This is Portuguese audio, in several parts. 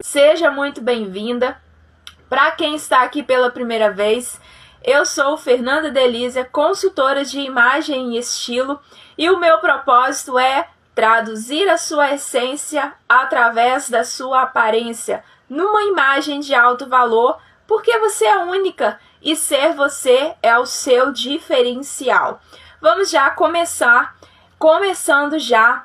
Seja muito bem-vinda. Para quem está aqui pela primeira vez, eu sou Fernanda Delísia, consultora de imagem e estilo, e o meu propósito é traduzir a sua essência através da sua aparência numa imagem de alto valor, porque você é única e ser você é o seu diferencial. Vamos já começando já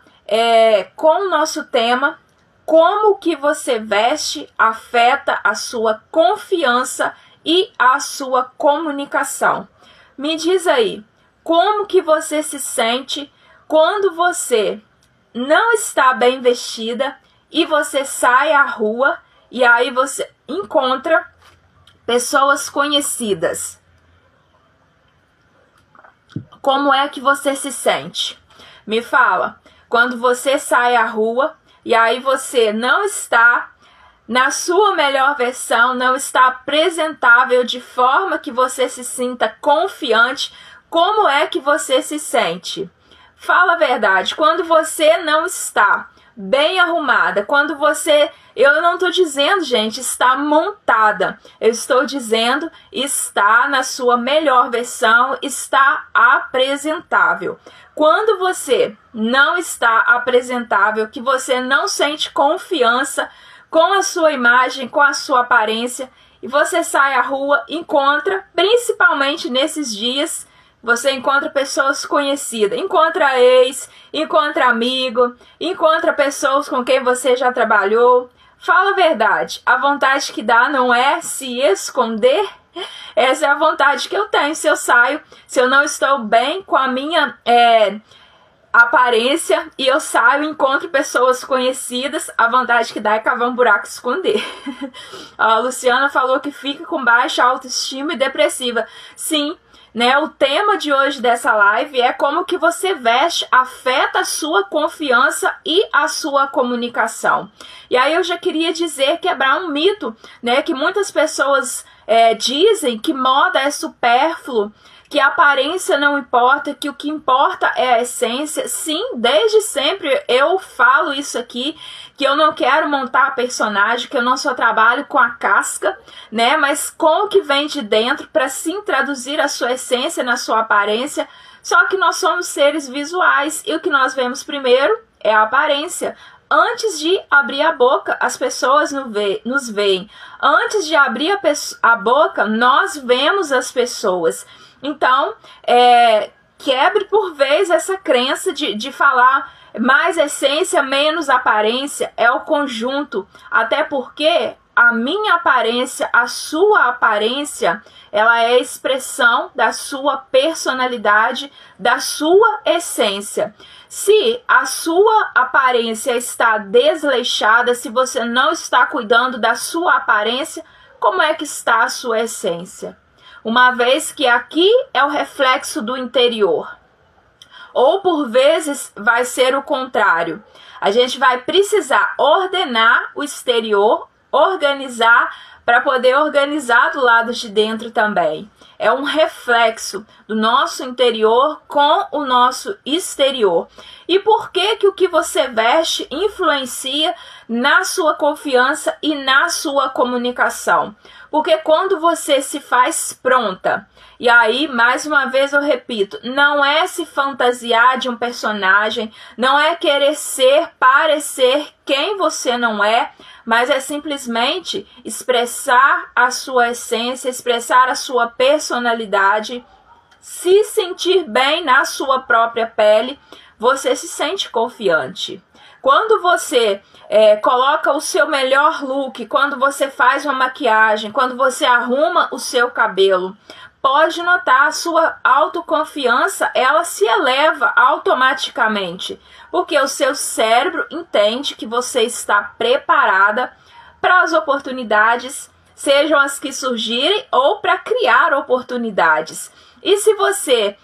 com o nosso tema. Como que você veste afeta a sua confiança e a sua comunicação. Me diz aí, como que você se sente quando você não está bem vestida e você sai à rua e aí você encontra pessoas conhecidas? Como é que você se sente? Me fala, quando você sai à rua e aí você não está na sua melhor versão, não está apresentável de forma que você se sinta confiante, como é que você se sente? Fala a verdade, quando você não está bem arrumada, quando você... Eu não estou dizendo, gente, está montada. Eu estou dizendo está na sua melhor versão, está apresentável. Quando você não está apresentável, que você não sente confiança com a sua imagem, com a sua aparência, e você sai à rua, encontra, principalmente nesses dias, você encontra pessoas conhecidas, encontra ex, encontra amigo, encontra pessoas com quem você já trabalhou. Fala a verdade, a vontade que dá não é se esconder? Essa é a vontade que eu tenho se eu saio, se eu não estou bem com a minha aparência e eu saio e encontro pessoas conhecidas, a vontade que dá é cavar um buraco e esconder. A Luciana falou que fica com baixa autoestima e depressiva. Sim, né? O tema de hoje dessa live é como que você veste afeta a sua confiança e a sua comunicação. E aí eu já queria quebrar um mito, né? Que muitas pessoas dizem que moda é supérfluo, que a aparência não importa, que o que importa é a essência. Sim, desde sempre eu falo isso aqui, que eu não quero montar personagem, que eu não só trabalho com a casca, né, mas com o que vem de dentro, para sim traduzir a sua essência na sua aparência. Só que nós somos seres visuais e o que nós vemos primeiro é a aparência. Antes de abrir a boca, as pessoas nos veem. Antes de abrir a boca, nós vemos as pessoas. Então, quebre por vez essa crença de falar mais essência, menos aparência. É o conjunto. Até porque a minha aparência, a sua aparência, ela é a expressão da sua personalidade, da sua essência. Se a sua aparência está desleixada, se você não está cuidando da sua aparência, como é que está a sua essência? Uma vez que aqui é o reflexo do interior. Ou por vezes vai ser o contrário. A gente vai precisar ordenar o exterior, organizar para poder organizar do lado de dentro também. É um reflexo do nosso interior com o nosso exterior. E por que o que você veste influencia na sua confiança e na sua comunicação? Porque quando você se faz pronta, e aí, mais uma vez eu repito, não é se fantasiar de um personagem, não é querer parecer quem você não é, mas é simplesmente expressar a sua essência, expressar a sua personalidade, se sentir bem na sua própria pele, você se sente confiante. Quando você coloca o seu melhor look, quando você faz uma maquiagem, quando você arruma o seu cabelo, pode notar a sua autoconfiança, ela se eleva automaticamente, porque o seu cérebro entende que você está preparada para as oportunidades, sejam as que surgirem ou para criar oportunidades. E se você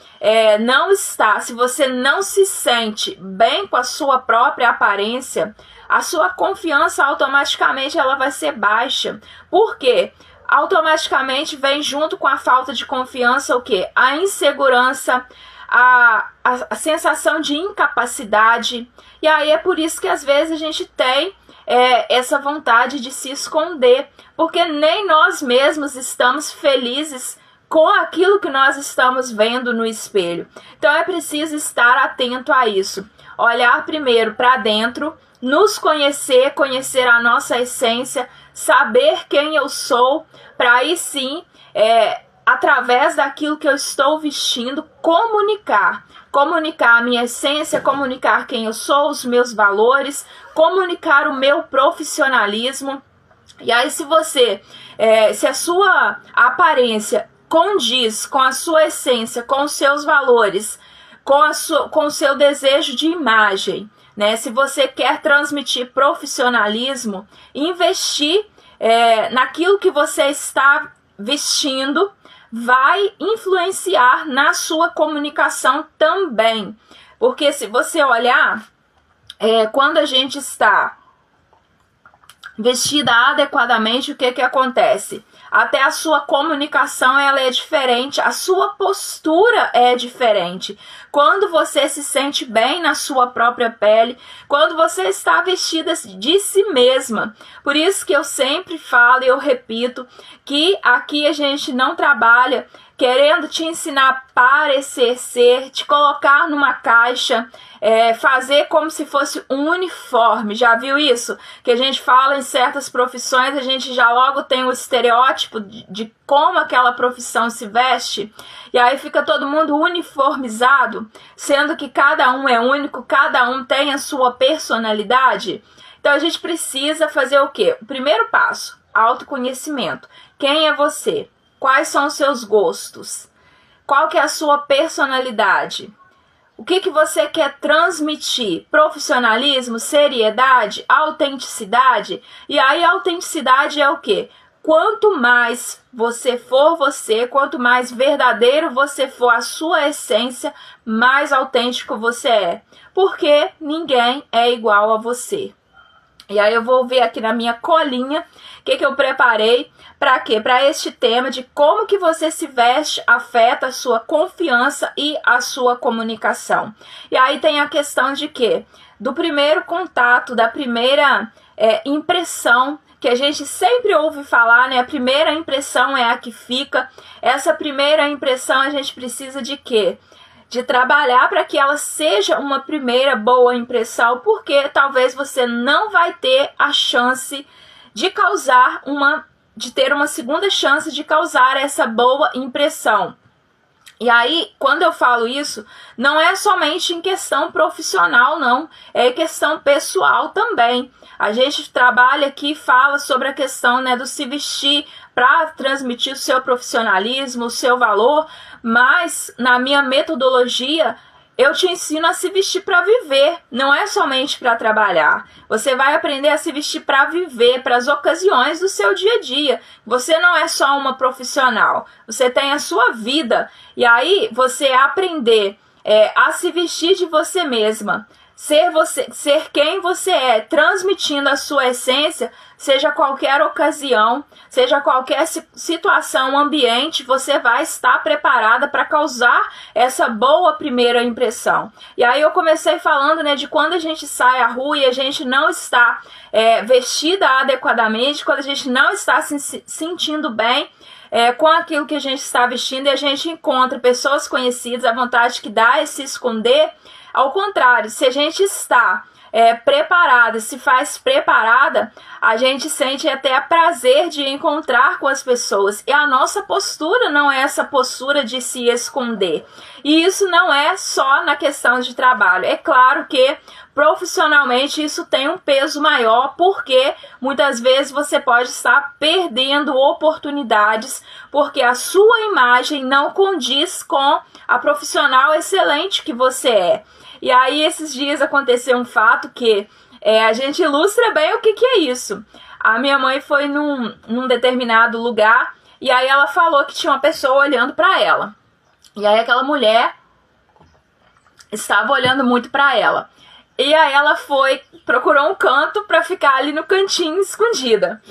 não está, se você não se sente bem com a sua própria aparência, a sua confiança automaticamente ela vai ser baixa. Por quê? Automaticamente vem junto com a falta de confiança o quê? A insegurança, a sensação de incapacidade. E aí é por isso que às vezes a gente tem essa vontade de se esconder, porque nem nós mesmos estamos felizes com aquilo que nós estamos vendo no espelho. Então é preciso estar atento a isso. Olhar primeiro para dentro, nos conhecer, conhecer a nossa essência, saber quem eu sou, para aí sim, através daquilo que eu estou vestindo, comunicar a minha essência, comunicar quem eu sou, os meus valores, comunicar o meu profissionalismo. E aí se a sua aparência condiz com a sua essência, com os seus valores, com o seu desejo de imagem, né? Se você quer transmitir profissionalismo, investir naquilo que você está vestindo vai influenciar na sua comunicação também. Porque se você olhar, quando a gente está vestida adequadamente, o que acontece? Até a sua comunicação ela é diferente, a sua postura é diferente. Quando você se sente bem na sua própria pele, quando você está vestida de si mesma. Por isso que eu sempre falo e eu repito que aqui a gente não trabalha querendo te ensinar a parecer ser, te colocar numa caixa, fazer como se fosse um uniforme. Já viu isso? Que a gente fala em certas profissões, a gente já logo tem o estereótipo de como aquela profissão se veste, e aí fica todo mundo uniformizado, sendo que cada um é único, cada um tem a sua personalidade. Então a gente precisa fazer o quê? O primeiro passo, autoconhecimento. Quem é você? Quais são os seus gostos? Qual que é a sua personalidade? O que você quer transmitir? Profissionalismo, seriedade, autenticidade? E aí a autenticidade é o quê? Quanto mais você for você, quanto mais verdadeiro você for a sua essência, mais autêntico você é. Porque ninguém é igual a você. E aí eu vou ver aqui na minha colinha o que eu preparei para quê? Para este tema de como que você se veste afeta a sua confiança e a sua comunicação. E aí tem a questão de quê? Do primeiro contato, da primeira impressão, que a gente sempre ouve falar, né? A primeira impressão é a que fica. Essa primeira impressão a gente precisa de quê? De trabalhar para que ela seja uma primeira boa impressão, porque talvez você não vai ter a chance de ter uma segunda chance de causar essa boa impressão. E aí, quando eu falo isso, não é somente em questão profissional, não. É questão pessoal também. A gente trabalha aqui e fala sobre a questão, né, do se vestir para transmitir o seu profissionalismo, o seu valor, mas na minha metodologia eu te ensino a se vestir para viver, não é somente para trabalhar. Você vai aprender a se vestir para viver, para as ocasiões do seu dia a dia. Você não é só uma profissional, você tem a sua vida. E aí você aprender a se vestir de você mesma, ser quem você é, transmitindo a sua essência, seja qualquer ocasião, seja qualquer situação, ambiente, você vai estar preparada para causar essa boa primeira impressão. E aí eu comecei falando, né, de quando a gente sai à rua e a gente não está vestida adequadamente, quando a gente não está se sentindo bem com aquilo que a gente está vestindo, e a gente encontra pessoas conhecidas, a vontade que dá é se esconder. Ao contrário, se a gente está preparada, se faz preparada, a gente sente até prazer de encontrar com as pessoas. E a nossa postura não é essa postura de se esconder. E isso não é só na questão de trabalho. É claro que profissionalmente isso tem um peso maior, porque muitas vezes você pode estar perdendo oportunidades, porque a sua imagem não condiz com a profissional excelente que você é. E aí esses dias aconteceu um fato que a gente ilustra bem o que é isso. A minha mãe foi num determinado lugar e aí ela falou que tinha uma pessoa olhando para ela. E aí aquela estava olhando muito para ela. E aí ela procurou um canto para ficar ali no cantinho escondida.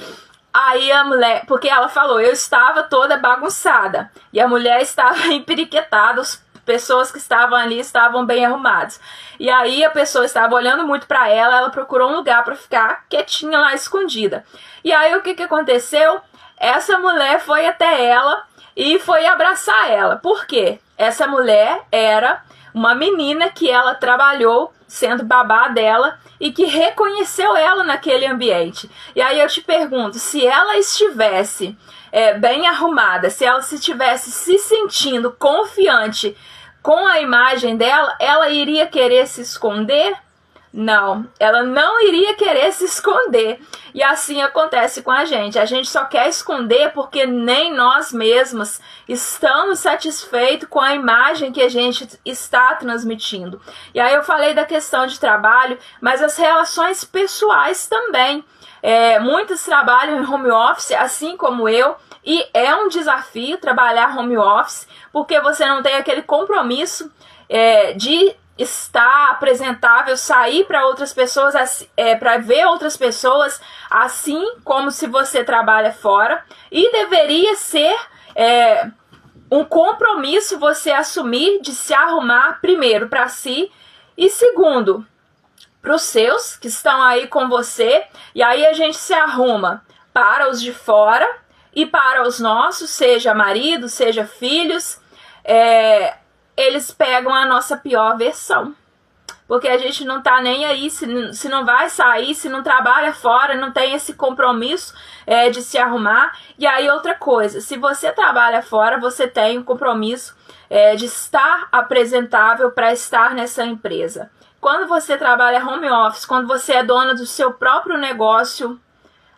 Aí a mulher, porque ela falou, eu estava toda bagunçada. E a mulher estava emperiquetada, os pessoas que estavam ali estavam bem arrumadas. E aí a pessoa estava olhando muito para ela, ela procurou um lugar para ficar quietinha lá, escondida. E aí o que que aconteceu? Essa mulher foi até ela e foi abraçar ela. Por quê? Essa mulher era uma menina que ela trabalhou sendo babá dela e que reconheceu ela naquele ambiente. E aí eu te pergunto, se ela estivesse bem arrumada, se ela estivesse se sentindo confiante com a imagem dela, ela iria querer se esconder? Não, ela não iria querer se esconder. E assim acontece com a gente. A gente só quer esconder porque nem nós mesmos estamos satisfeitos com a imagem que a gente está transmitindo. E aí eu falei da questão de trabalho, mas as relações pessoais também. Muitos trabalham em home office, assim como eu, e é um desafio trabalhar home office, porque você não tem aquele compromisso de estar apresentável, sair para outras pessoas, para ver outras pessoas, assim como se você trabalha fora. E deveria ser um compromisso você assumir de se arrumar, primeiro, para si, e segundo, para os seus que estão aí com você. E aí a gente se arruma para os de fora e para os nossos, seja marido, seja filhos, eles pegam a nossa pior versão. Porque a gente não tá nem aí, se não vai sair, se não trabalha fora, não tem esse compromisso de se arrumar. E aí outra coisa, se você trabalha fora, você tem um compromisso de estar apresentável para estar nessa empresa. Quando você trabalha home office, quando você é dona do seu próprio negócio,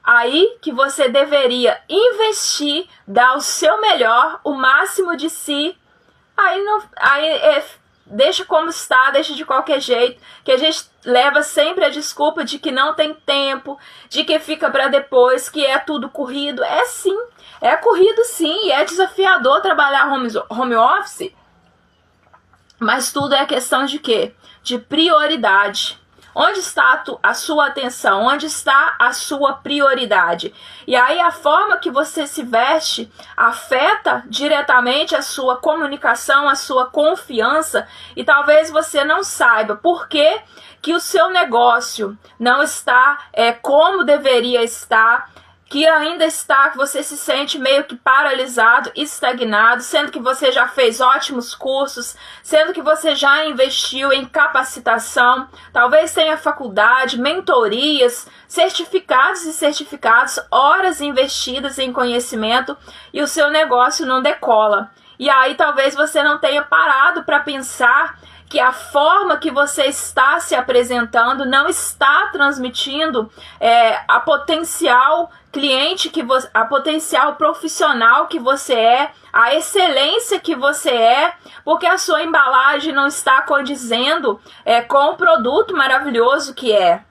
aí que você deveria investir, dar o seu melhor, o máximo de si. Deixa como está, deixa de qualquer jeito, que a gente leva sempre a desculpa de que não tem tempo, de que fica para depois, que é tudo corrido. Sim, é corrido sim, e é desafiador trabalhar home office, mas tudo é questão de quê? De prioridade. Onde está a sua atenção? Onde está a sua prioridade? E aí a forma que você se veste afeta diretamente a sua comunicação, a sua confiança, e talvez você não saiba por que o seu negócio não está como deveria estar, que ainda está, que você se sente meio que paralisado, estagnado, sendo que você já fez ótimos cursos, sendo que você já investiu em capacitação, talvez tenha faculdade, mentorias, certificados e certificados, horas investidas em conhecimento, e o seu negócio não decola. E aí talvez você não tenha parado para pensar que a forma que você está se apresentando não está transmitindo a potencial cliente, a potencial profissional que você a excelência que você porque a sua embalagem não está condizendo com o produto maravilhoso que é.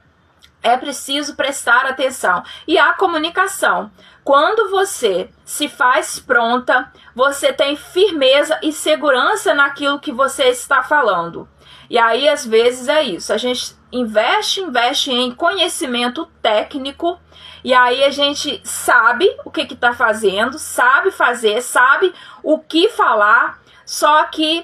É preciso prestar atenção. E a comunicação. Quando você se faz pronta, você tem firmeza e segurança naquilo que você está falando. E aí, às vezes, é isso. A gente investe em conhecimento técnico, e aí a gente sabe o que está fazendo, sabe fazer, sabe o que falar, só que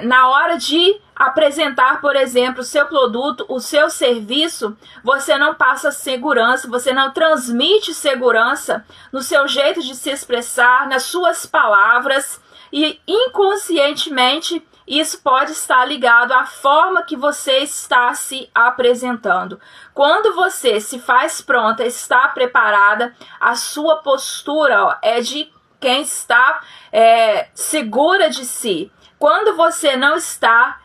na hora de apresentar, por exemplo, o seu produto, o seu serviço, você não passa segurança, você não transmite segurança no seu jeito de se expressar, nas suas palavras, e inconscientemente isso pode estar ligado à forma que você está se apresentando. Quando você se faz pronta, está preparada, a sua postura é de quem está segura de si. Quando você não está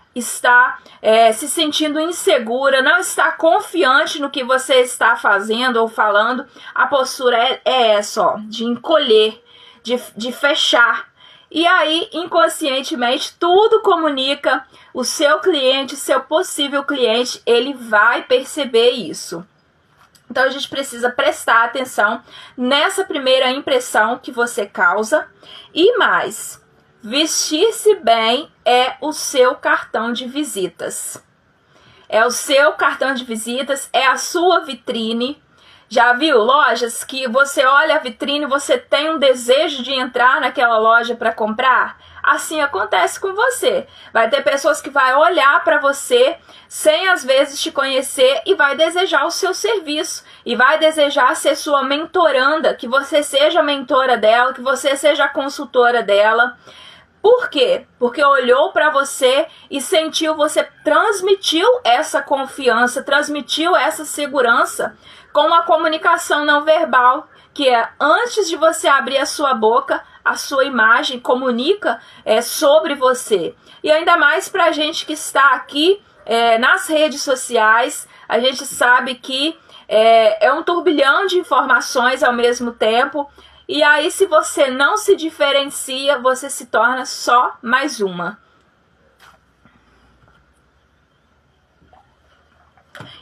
se sentindo insegura, não está confiante no que você está fazendo ou falando, a postura é essa, ó, de encolher, de fechar. E aí, inconscientemente, tudo comunica, o seu cliente, seu possível cliente, ele vai perceber isso. Então, a gente precisa prestar atenção nessa primeira impressão que você causa. E mais, vestir-se bem é o seu cartão de visitas. É o seu cartão de visitas, é a sua vitrine Já viu lojas que você olha a vitrine e você tem um desejo de entrar naquela loja para comprar? Assim acontece com você. Vai ter pessoas que vai olhar para você sem às vezes te conhecer e vai desejar o seu serviço e vai desejar ser sua mentoranda, que você seja mentora dela, que você seja consultora dela. Por quê? Porque olhou para você e sentiu, você transmitiu essa confiança, transmitiu essa segurança com a comunicação não verbal, que é antes de você abrir a sua boca, a sua imagem comunica sobre você. E ainda mais para a gente que está aqui nas redes sociais, a gente sabe que é um turbilhão de informações ao mesmo tempo. E aí, se você não se diferencia, você se torna só mais uma.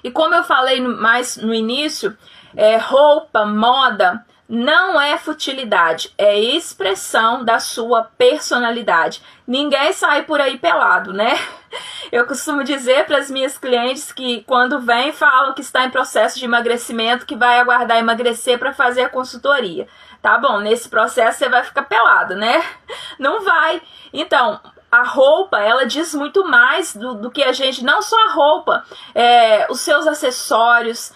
E como eu falei mais no início, roupa, moda, não é futilidade, é expressão da sua personalidade. Ninguém sai por aí pelado, né? Eu costumo dizer para as minhas clientes que quando vêm falam que está em processo de emagrecimento, que vai aguardar emagrecer para fazer a consultoria. Tá bom, nesse processo você vai ficar pelado, né? Não vai. Então, a roupa, ela diz muito mais do que a gente, não só a roupa, os seus acessórios,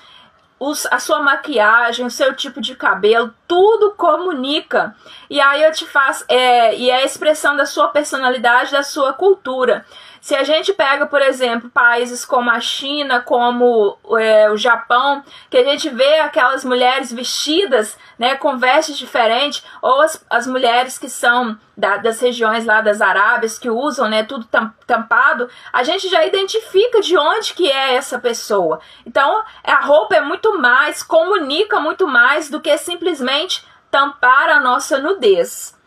a sua maquiagem, o seu tipo de cabelo, tudo comunica. E aí eu te faço, e é a expressão da sua personalidade, da sua cultura. Se a gente pega, por exemplo, países como a China, como o Japão, que a gente vê aquelas mulheres vestidas, né, com vestes diferentes, ou as mulheres que são das regiões lá das Arábias, que usam, né, tudo tampado, a gente já identifica de onde que é essa pessoa. Então, a roupa é muito mais, comunica muito mais do que simplesmente tampar a nossa nudez.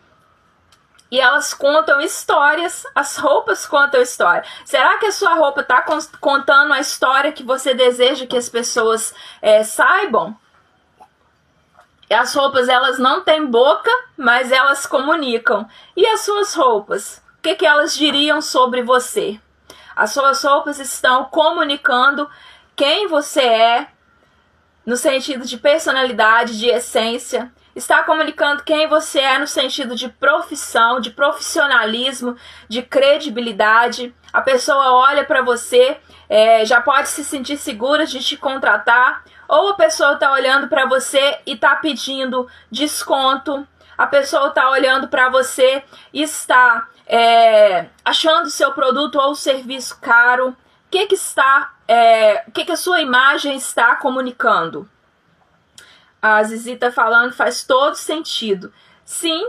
E elas contam histórias, as roupas contam história. Será que a sua roupa está contando a história que você deseja que as pessoas saibam? As roupas, elas não têm boca, mas elas comunicam. E as suas roupas? O que elas diriam sobre você? As suas roupas estão comunicando quem você é, no sentido de personalidade, de essência. Está comunicando quem você é no sentido de profissão, de profissionalismo, de credibilidade. A pessoa olha para você, já pode se sentir segura de te contratar. Ou a pessoa está olhando para você e está pedindo desconto. A pessoa está olhando para você e está achando o seu produto ou serviço caro. O que a sua imagem está comunicando? A Zizi está falando, faz todo sentido. Sim,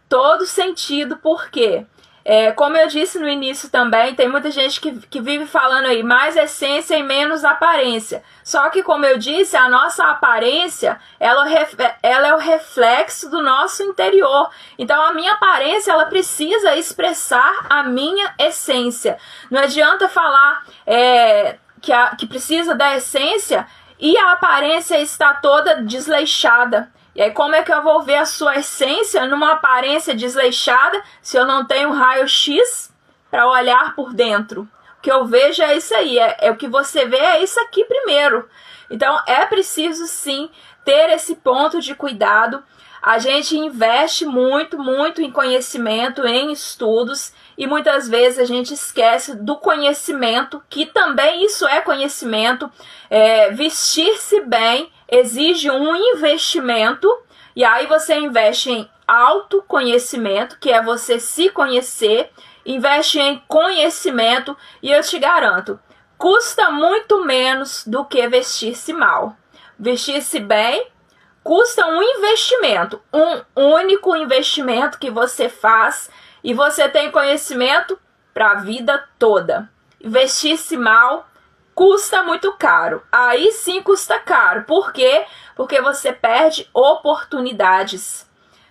todo sentido, por quê? Como eu disse no início também, tem muita gente que vive falando aí, mais essência e menos aparência. Só que, como eu disse, a nossa aparência, ela é o reflexo do nosso interior. Então, a minha aparência, ela precisa expressar a minha essência. Não adianta falar que precisa da essência e a aparência está toda desleixada. E aí, como é que eu vou ver a sua essência numa aparência desleixada se eu não tenho raio-x para olhar por dentro? O que eu vejo é isso aí, o que você vê é isso aqui primeiro. Então, é preciso sim ter esse ponto de cuidado. A gente investe muito, muito em conhecimento, em estudos, e muitas vezes a gente esquece do conhecimento, que também isso é conhecimento. Vestir-se bem exige um investimento, e aí você investe em autoconhecimento, que é você se conhecer, investe em conhecimento, e eu te garanto, custa muito menos do que vestir-se mal. Vestir-se bem custa um investimento, um único investimento que você faz, e você tem conhecimento para a vida toda. Vestir-se mal custa muito caro. Aí sim custa caro. Por quê? Porque você perde oportunidades.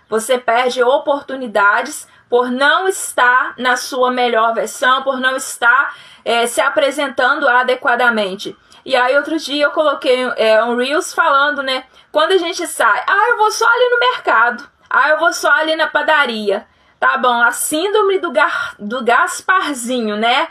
Você perde oportunidades por não estar na sua melhor versão, por não estar se apresentando adequadamente. E aí outro dia eu coloquei um Reels falando, né? Quando a gente sai, eu vou só ali no mercado. Eu vou só ali na padaria. Tá bom, a síndrome do Gasparzinho, né?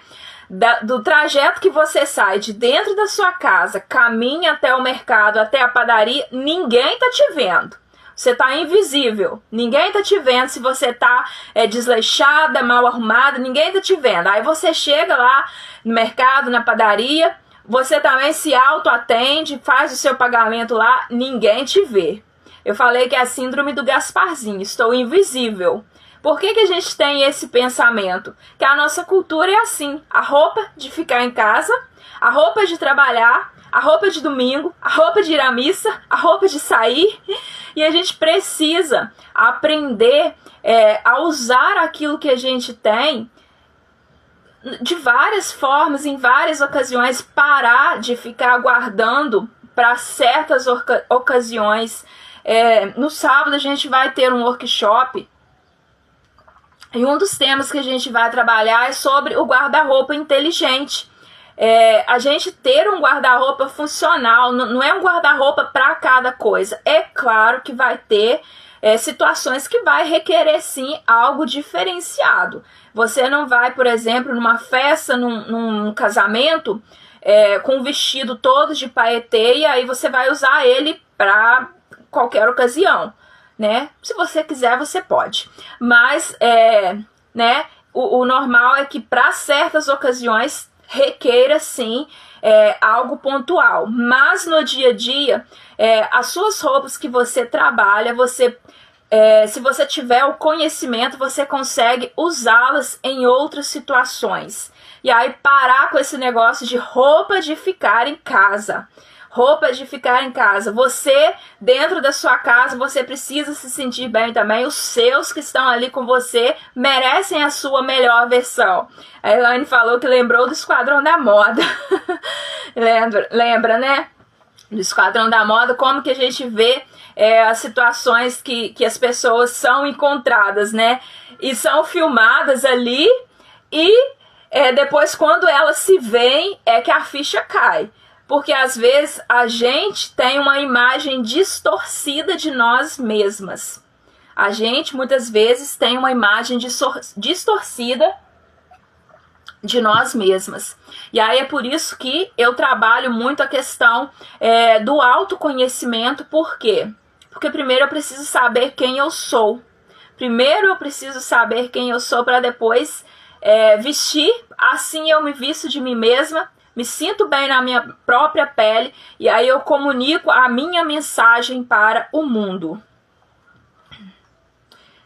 do trajeto que você sai de dentro da sua casa, caminha até o mercado, até a padaria, ninguém tá te vendo. Você tá invisível, ninguém tá te vendo. Se você tá desleixada, mal arrumada, ninguém tá te vendo. Aí você chega lá no mercado, na padaria, você também se autoatende, faz o seu pagamento lá, ninguém te vê. Eu falei que é a síndrome do Gasparzinho, estou invisível. Por que a gente tem esse pensamento? Que a nossa cultura é assim, a roupa de ficar em casa, a roupa de trabalhar, a roupa de domingo, a roupa de ir à missa, a roupa de sair. E a gente precisa aprender a usar aquilo que a gente tem de várias formas, em várias ocasiões, parar de ficar guardando para certas ocasiões. No sábado a gente vai ter um workshop e um dos temas que a gente vai trabalhar é sobre o guarda-roupa inteligente. A gente ter um guarda-roupa funcional, não é um guarda-roupa para cada coisa. É claro que vai ter situações que vai requerer sim algo diferenciado. Você não vai, por exemplo, numa festa, num casamento, com um vestido todo de paetê e aí você vai usar ele para qualquer ocasião, né? Se você quiser, você pode. Mas, o normal é que para certas ocasiões requeira sim algo pontual. Mas no dia a dia, as suas roupas que você trabalha, se você tiver o conhecimento, você consegue usá-las em outras situações. E aí parar com esse negócio de roupa de ficar em casa. Roupa de ficar em casa. Você, dentro da sua casa, você precisa se sentir bem também. Os seus que estão ali com você merecem a sua melhor versão. A Elaine falou que lembrou do Esquadrão da Moda. Lembra, né? Do Esquadrão da Moda, como que a gente vê as situações que as pessoas são encontradas, né? E são filmadas ali e depois quando elas se veem é que a ficha cai. Porque às vezes a gente tem uma imagem distorcida de nós mesmas. A gente muitas vezes tem uma imagem distorcida de nós mesmas. E aí é por isso que eu trabalho muito a questão do autoconhecimento. Por quê? Porque primeiro eu preciso saber quem eu sou. Primeiro eu preciso saber quem eu sou para depois vestir. Assim eu me visto de mim mesma. Me sinto bem na minha própria pele e aí eu comunico a minha mensagem para o mundo.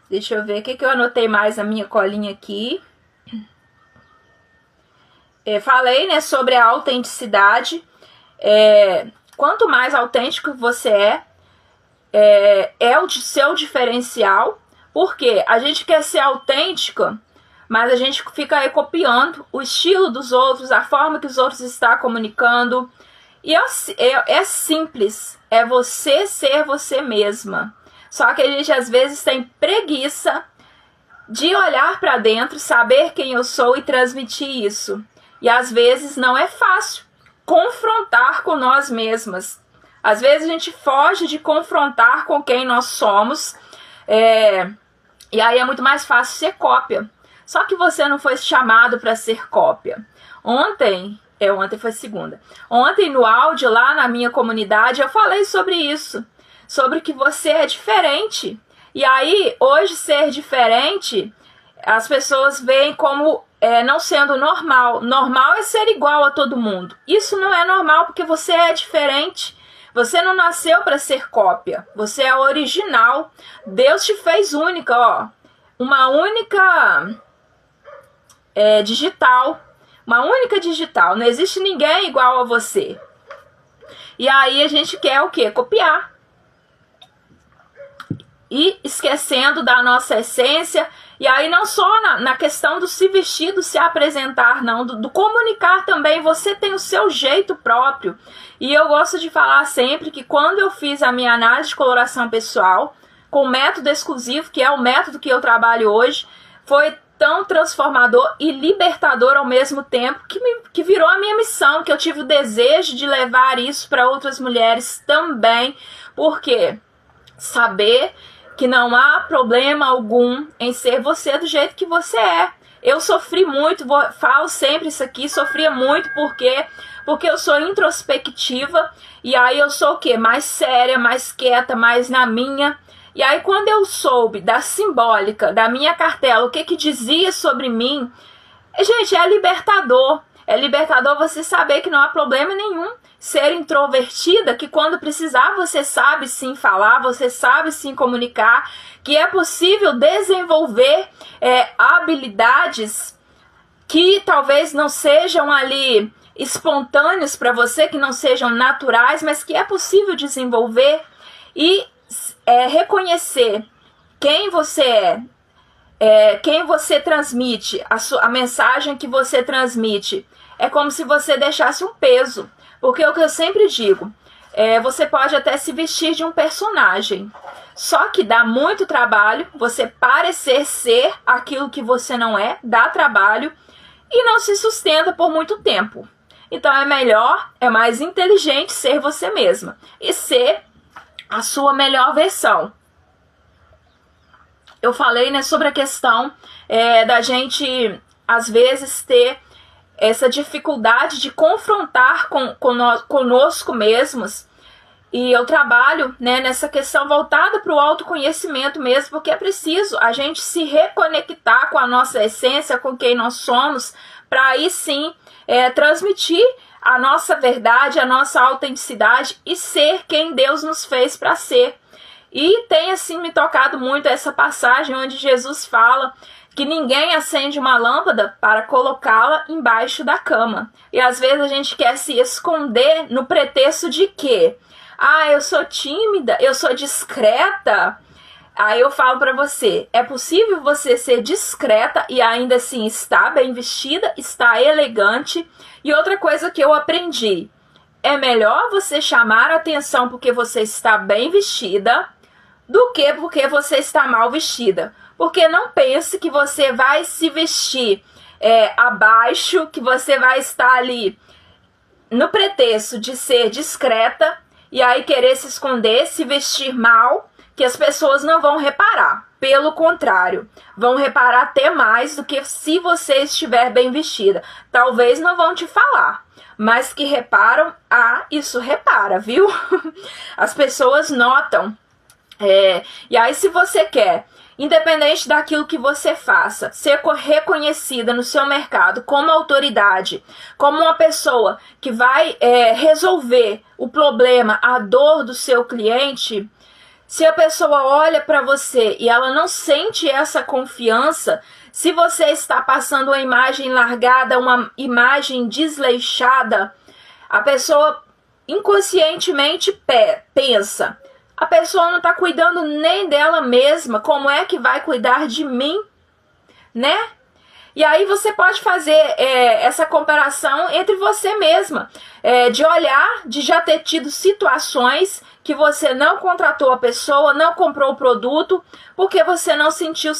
Deixa eu ver o que eu anotei mais na minha colinha aqui. Falei, né, sobre a autenticidade. Quanto mais autêntico você é o seu diferencial. Porque a gente quer ser autêntica, mas a gente fica aí copiando o estilo dos outros, a forma que os outros estão comunicando. E é simples, é você ser você mesma. Só que a gente às vezes tem preguiça de olhar para dentro, saber quem eu sou e transmitir isso. E às vezes não é fácil confrontar com nós mesmas. Às vezes a gente foge de confrontar com quem nós somos. E aí é muito mais fácil ser cópia. Só que você não foi chamado para ser cópia. Ontem foi segunda. Ontem no áudio lá na minha comunidade eu falei sobre isso. Sobre que você é diferente. E aí, hoje ser diferente, as pessoas veem como não sendo normal. Normal é ser igual a todo mundo. Isso não é normal porque você é diferente. Você não nasceu para ser cópia. Você é original. Deus te fez única, ó. Uma única digital. Uma única digital. Não existe ninguém igual a você. E aí a gente quer o quê? Copiar. E esquecendo da nossa essência. E aí não só na questão do se vestir, do se apresentar, não. Do comunicar também. Você tem o seu jeito próprio. E eu gosto de falar sempre que quando eu fiz a minha análise de coloração pessoal, com o método exclusivo, que é o método que eu trabalho hoje, foi tão transformador e libertador ao mesmo tempo, que virou a minha missão, que eu tive o desejo de levar isso para outras mulheres também. Por quê? Saber que não há problema algum em ser você do jeito que você é. Eu sofri muito, falo sempre isso aqui, sofria muito porque eu sou introspectiva, e aí eu sou o quê? Mais séria, mais quieta, mais na minha. E aí quando eu soube da simbólica, da minha cartela, o que dizia sobre mim, gente, é libertador. É libertador você saber que não há problema nenhum ser introvertida, que quando precisar você sabe sim falar, você sabe sim comunicar, que é possível desenvolver habilidades que talvez não sejam ali espontâneos para você, que não sejam naturais, mas que é possível desenvolver e reconhecer quem você quem você transmite, a mensagem que você transmite. É como se você deixasse um peso. Porque é o que eu sempre digo, você pode até se vestir de um personagem. Só que dá muito trabalho você parecer ser aquilo que você não é, dá trabalho e não se sustenta por muito tempo. Então é melhor, é mais inteligente ser você mesma e ser a sua melhor versão. Eu falei, né, sobre a questão da gente, às vezes, ter essa dificuldade de confrontar conosco mesmos. E eu trabalho, né, nessa questão voltada para o autoconhecimento mesmo, porque é preciso a gente se reconectar com a nossa essência, com quem nós somos, para aí sim transmitir a nossa verdade, a nossa autenticidade e ser quem Deus nos fez para ser. E tem assim me tocado muito essa passagem onde Jesus fala que ninguém acende uma lâmpada para colocá-la embaixo da cama. E às vezes a gente quer se esconder no pretexto de quê? Ah, eu sou tímida, eu sou discreta. Aí eu falo para você, é possível você ser discreta e ainda assim estar bem vestida, estar elegante. E outra coisa que eu aprendi, é melhor você chamar a atenção porque você está bem vestida do que porque você está mal vestida. Porque não pense que você vai se vestir abaixo, que você vai estar ali no pretexto de ser discreta e aí querer se esconder, se vestir mal, que as pessoas não vão reparar. Pelo contrário, vão reparar até mais do que se você estiver bem vestida. Talvez não vão te falar, mas que reparam, isso repara, viu? As pessoas notam. E aí se você quer, independente daquilo que você faça, ser reconhecida no seu mercado como autoridade, como uma pessoa que vai resolver o problema, a dor do seu cliente, se a pessoa olha para você e ela não sente essa confiança, se você está passando uma imagem largada, uma imagem desleixada, a pessoa inconscientemente pensa, a pessoa não está cuidando nem dela mesma, como é que vai cuidar de mim, né? E aí você pode fazer essa comparação entre você mesma, de olhar, de já ter tido situações que você não contratou a pessoa, não comprou o produto, porque você não sentiu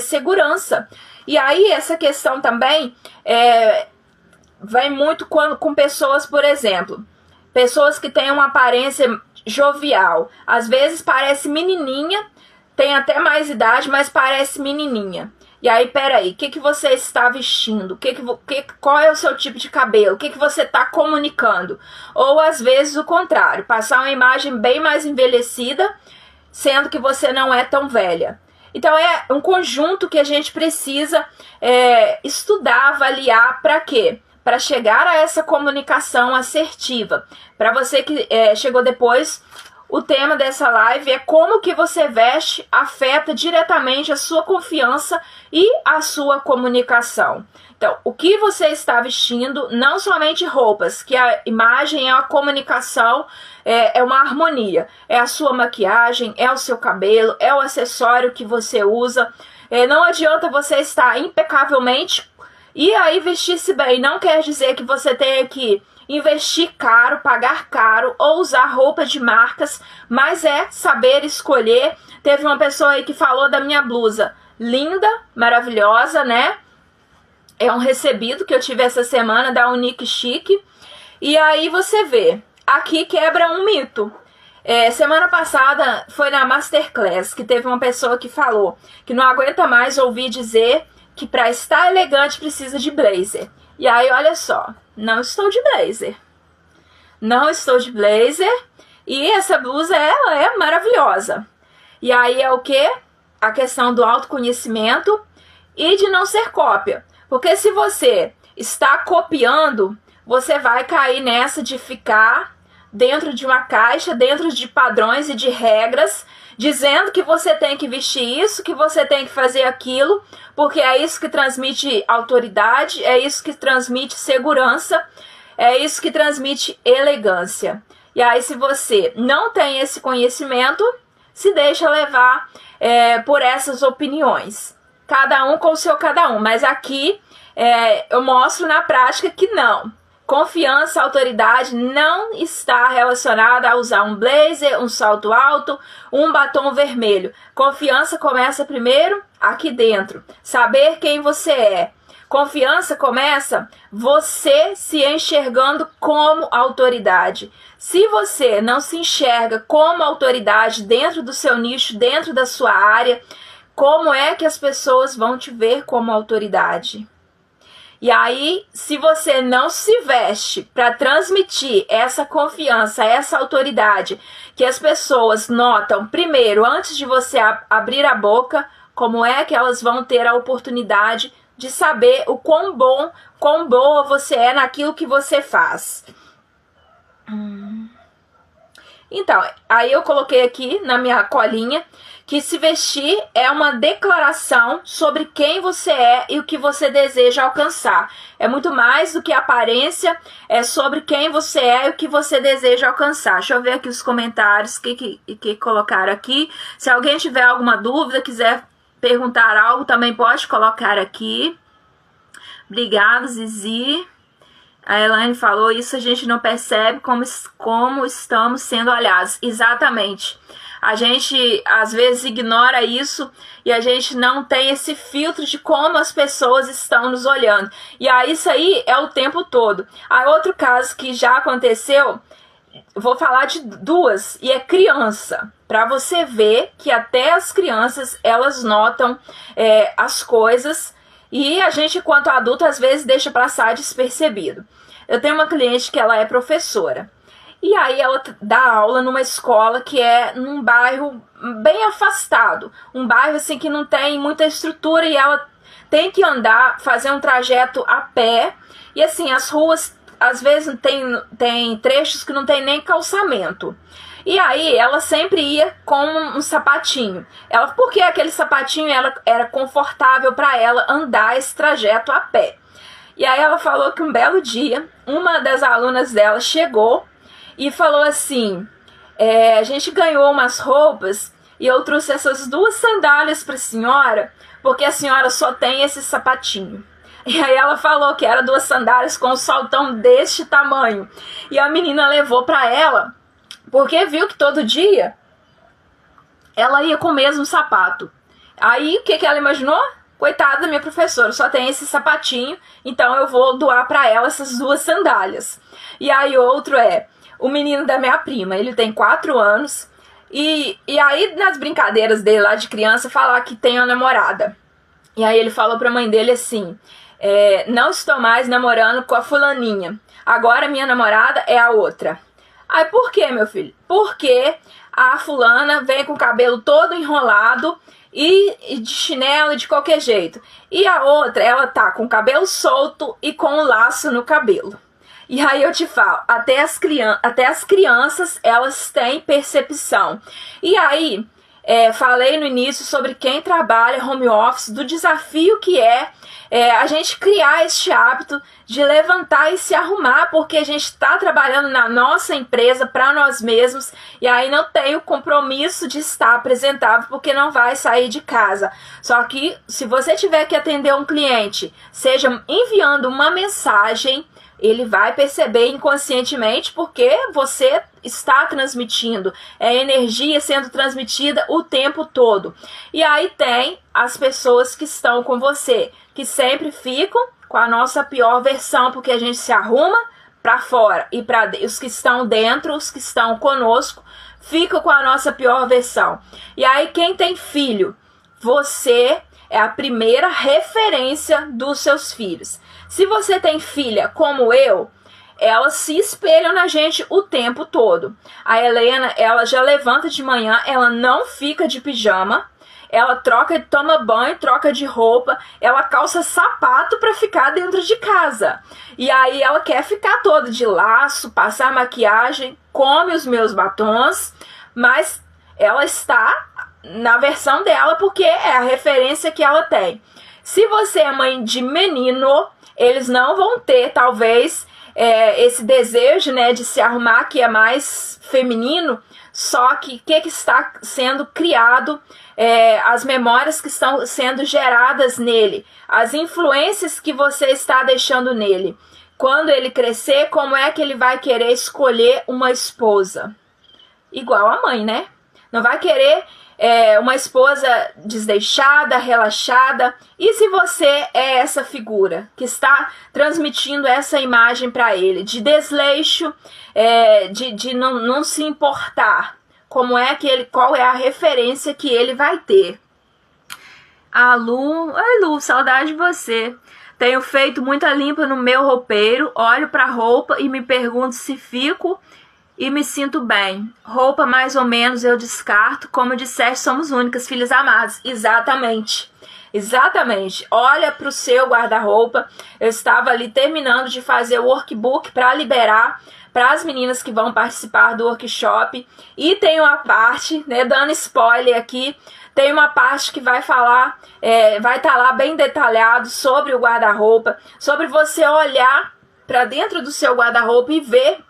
segurança. E aí essa questão também vai muito com pessoas, por exemplo, pessoas que têm uma aparência jovial. Às vezes parece menininha, tem até mais idade, mas parece menininha. E aí, peraí, o que você está vestindo? Qual é o seu tipo de cabelo? O que você está comunicando? Ou às vezes o contrário, passar uma imagem bem mais envelhecida, sendo que você não é tão velha. Então é um conjunto que a gente precisa estudar, avaliar, para quê? Para chegar a essa comunicação assertiva. Para você que chegou depois, o tema dessa live é como que você veste afeta diretamente a sua confiança e a sua comunicação. Então, o que você está vestindo, não somente roupas, que a imagem é a comunicação, é uma harmonia. É a sua maquiagem, é o seu cabelo, é o acessório que você usa. Não adianta você estar impecavelmente e aí vestir-se bem. Não quer dizer que você tenha que investir caro, pagar caro ou usar roupa de marcas, mas é saber escolher. Teve uma pessoa aí que falou da minha blusa, linda, maravilhosa, né? É um recebido que eu tive essa semana da Unique Chic. E aí você vê, aqui quebra um mito. Semana passada foi na Masterclass que teve uma pessoa que falou que não aguenta mais ouvir dizer que para estar elegante precisa de blazer. E aí, olha só, não estou de blazer. Não estou de blazer e essa blusa ela é maravilhosa. E aí é o quê? A questão do autoconhecimento e de não ser cópia. Porque se você está copiando, você vai cair nessa de ficar dentro de uma caixa, dentro de padrões e de regras, dizendo que você tem que vestir isso, que você tem que fazer aquilo, porque é isso que transmite autoridade, é isso que transmite segurança, é isso que transmite elegância. E aí, se você não tem esse conhecimento, se deixa levar por essas opiniões. Cada um com o seu cada um. Mas aqui eu mostro na prática que não. Confiança, autoridade não está relacionada a usar um blazer, um salto alto, um batom vermelho. Confiança começa primeiro aqui dentro. Saber quem você é. Confiança começa você se enxergando como autoridade. Se você não se enxerga como autoridade dentro do seu nicho, dentro da sua área, como é que as pessoas vão te ver como autoridade? E aí, se você não se veste para transmitir essa confiança, essa autoridade, que as pessoas notam primeiro, antes de você abrir a boca, como é que elas vão ter a oportunidade de saber o quão boa você é naquilo que você faz. Então, aí eu coloquei aqui na minha colinha que se vestir é uma declaração sobre quem você é e o que você deseja alcançar. É muito mais do que aparência, é sobre quem você é e o que você deseja alcançar. Deixa eu ver aqui os comentários que colocaram aqui. Se alguém tiver alguma dúvida, quiser perguntar algo, também pode colocar aqui. Obrigada, Zizi. A Elaine falou, isso a gente não percebe como estamos sendo olhados. Exatamente. A gente, às vezes, ignora isso e a gente não tem esse filtro de como as pessoas estão nos olhando. E aí, isso aí é o tempo todo. Há outro caso que já aconteceu, vou falar de duas, e é criança. Para você ver que até as crianças, elas notam as coisas e a gente, enquanto adulto, às vezes deixa passar despercebido. Eu tenho uma cliente que ela é professora. E aí ela dá aula numa escola que é num bairro bem afastado. Um bairro assim que não tem muita estrutura e ela tem que andar, fazer um trajeto a pé. E assim, as ruas às vezes tem trechos que não tem nem calçamento. E aí ela sempre ia com um sapatinho. Porque aquele sapatinho era confortável para ela andar esse trajeto a pé. E aí ela falou que um belo dia, uma das alunas dela chegou e falou assim, a gente ganhou umas roupas e eu trouxe essas duas sandálias para a senhora, porque a senhora só tem esse sapatinho. E aí ela falou que eram duas sandálias com um saltão deste tamanho. E a menina levou para ela, porque viu que todo dia ela ia com o mesmo sapato. Aí o que ela imaginou? Coitada da minha professora, só tem esse sapatinho, então eu vou doar para ela essas duas sandálias. E aí outro o menino da minha prima, ele tem 4 anos, e aí nas brincadeiras dele lá de criança, falar que tem uma namorada. E aí ele falou pra mãe dele assim, não estou mais namorando com a fulaninha, agora minha namorada é a outra. Aí por que, meu filho? Porque a fulana vem com o cabelo todo enrolado, e de chinelo de qualquer jeito. E a outra, ela tá com o cabelo solto e com um laço no cabelo. E aí eu te falo, até as crianças, elas têm percepção. E aí, falei no início sobre quem trabalha home office, do desafio que a gente criar este hábito de levantar e se arrumar, porque a gente está trabalhando na nossa empresa para nós mesmos e aí não tem o compromisso de estar apresentável porque não vai sair de casa. Só que se você tiver que atender um cliente, seja enviando uma mensagem, ele vai perceber inconscientemente porque você está transmitindo, energia sendo transmitida o tempo todo. E aí tem as pessoas que estão com você, que sempre ficam com a nossa pior versão, porque a gente se arruma para fora e para os que estão dentro, os que estão conosco, ficam com a nossa pior versão. E aí quem tem filho, você é a primeira referência dos seus filhos. Se você tem filha como eu, elas se espelham na gente o tempo todo. A Helena, ela já levanta de manhã, ela não fica de pijama, ela toma banho, troca de roupa, ela calça sapato para ficar dentro de casa. E aí ela quer ficar toda de laço, passar maquiagem, come os meus batons, mas ela está na versão dela porque é a referência que ela tem. Se você é mãe de menino, eles não vão ter, talvez, esse desejo, né, de se arrumar, que é mais feminino. Só que o que está sendo criado, as memórias que estão sendo geradas nele, as influências que você está deixando nele. Quando ele crescer, como é que ele vai querer escolher uma esposa? Igual a mãe, né? Não vai querer uma esposa desleixada, relaxada. E se você é essa figura que está transmitindo essa imagem para ele, de desleixo, de não se importar, qual é a referência que ele vai ter? A Lu, oi Lu, saudade de você. Tenho feito muita limpa no meu roupeiro, olho para a roupa e me pergunto se fico e me sinto bem. Roupa mais ou menos eu descarto, como disseste, somos únicas, filhas amadas. Exatamente. Exatamente. Olha para o seu guarda-roupa. Eu estava ali terminando de fazer o workbook para liberar para as meninas que vão participar do workshop. E tem uma parte, né, dando spoiler aqui, tem uma parte que vai falar, vai estar lá bem detalhado sobre o guarda-roupa, sobre você olhar para dentro do seu guarda-roupa e ver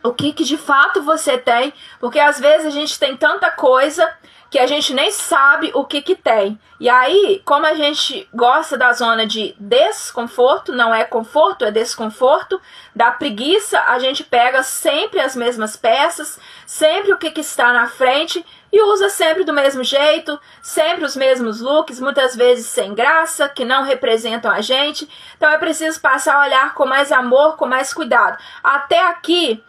o que de fato você tem, porque às vezes a gente tem tanta coisa que a gente nem sabe o que tem. E aí, como a gente gosta da zona de desconforto, não é conforto, é desconforto, da preguiça, a gente pega sempre as mesmas peças, sempre o que está na frente e usa sempre do mesmo jeito, sempre os mesmos looks, muitas vezes sem graça, que não representam a gente. Então é preciso passar a olhar com mais amor, com mais cuidado. Até aqui,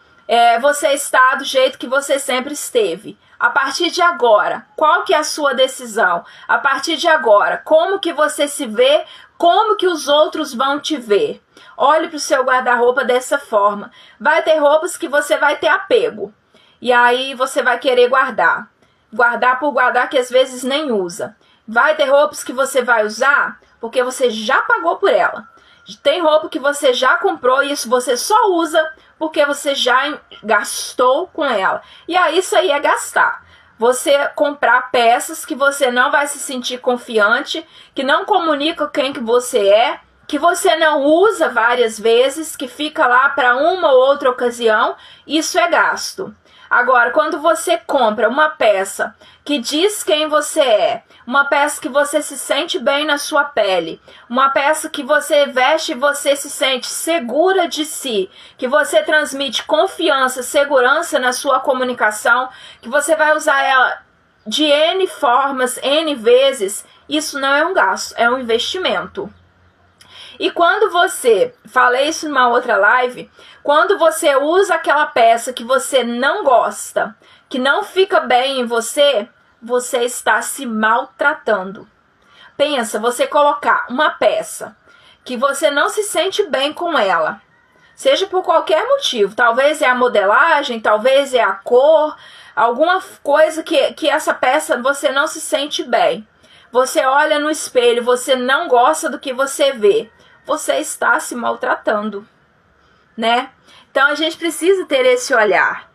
você está do jeito que você sempre esteve. A partir de agora, qual que é a sua decisão? A partir de agora, como que você se vê? Como que os outros vão te ver? Olhe para o seu guarda-roupa dessa forma. Vai ter roupas que você vai ter apego. E aí você vai querer guardar. Guardar por guardar, que às vezes nem usa. Vai ter roupas que você vai usar porque você já pagou por ela. Tem roupa que você já comprou e isso você só usa porque você já gastou com ela. E aí isso aí é gastar. Você comprar peças que você não vai se sentir confiante, que não comunicam quem que você é, que você não usa várias vezes, que fica lá para uma ou outra ocasião, isso é gasto. Agora, quando você compra uma peça que diz quem você é, uma peça que você se sente bem na sua pele, uma peça que você veste e você se sente segura de si, que você transmite confiança, segurança na sua comunicação, que você vai usar ela de N formas, N vezes, isso não é um gasto, é um investimento. E quando você, falei isso numa outra live, quando você usa aquela peça que você não gosta, que não fica bem em você, você está se maltratando. Pensa, você colocar uma peça que você não se sente bem com ela, seja por qualquer motivo, talvez é a modelagem, talvez é a cor, alguma coisa que essa peça você não se sente bem. Você olha no espelho, você não gosta do que você vê. Você está se maltratando, né? Então a gente precisa ter esse olhar.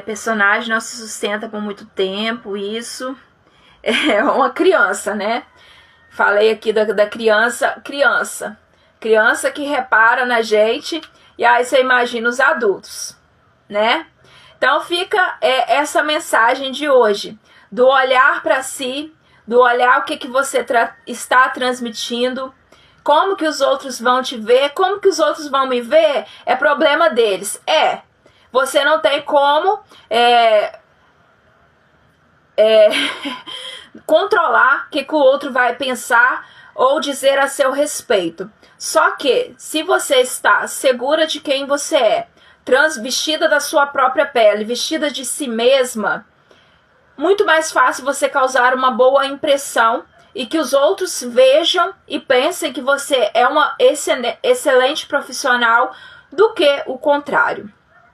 Personagem não se sustenta por muito tempo, isso é uma criança, né? Falei aqui da criança que repara na gente, e aí você imagina os adultos, né? Então fica essa mensagem de hoje, do olhar para si, do olhar o que você está transmitindo, como que os outros vão te ver, como que os outros vão me ver, é problema deles. Você não tem como controlar o que o outro vai pensar ou dizer a seu respeito. Só que, se você está segura de quem você é, vestida da sua própria pele, vestida de si mesma, muito mais fácil você causar uma boa impressão e que os outros vejam e pensem que você é uma excelente profissional do que o contrário.